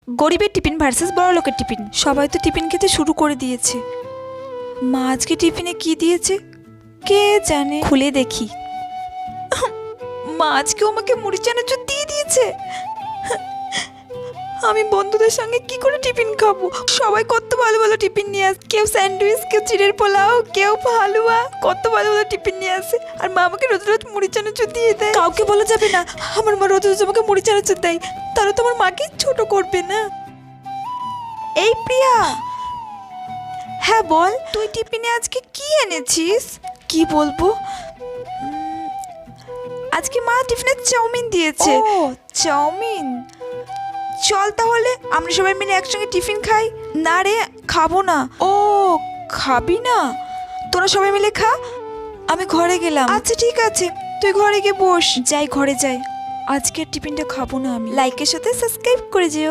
গরিবের tiffin versus বড় লোকের টিফিন। সবাই তো টিফিন খেতে শুরু করে দিয়েছে। মা আজকে টিফিনে কি দিয়েছে কে জানে, খুলে দেখি। মা আজকেও আমাকে মুড়ি চানাচুর দিয়ে দিয়েছে। আমি বন্ধুদের সঙ্গে কি করে টিফিন খাবো? সবাই কত ভালো ভালো টিফিন নিয়ে আসে, কেউ স্যান্ডউইচ, কেউ চিড়ের পোলাও, কেউ হালুয়া, কত ভালো ভালো টিফিন নিয়ে আসে। আর মা আমাকে রোজ রোজ মুড়ি চানাচুর দিয়ে দেয়। কাউকে বলা যাবে না আমার মা রোজ রোজ আমাকে মুড়ি চানাচুর দেয়, তাহলে তো আমার মাকে ছোট করবে না। এই প্রিয়া, হ্যাঁ বল, তুই টিফিনে আজকে কি এনেছিস? কি বলবো, আজকে মা টিফিনে চাউমিন দিয়েছে। ও চাউমিন, চল তাহলে আমরা সবাই মিলে একসঙ্গে টিফিন খাই। না রে, খাবো না। ও খাবি না? তোরা সবাই মিলে খা, আমি ঘরে গেলাম। আচ্ছা ঠিক আছে, তুই ঘরে গিয়ে বস। যাই, ঘরে যাই, আজকের টিফিনটা খাবো না আমি। লাইকের সাথে সাবস্ক্রাইব করে যেও।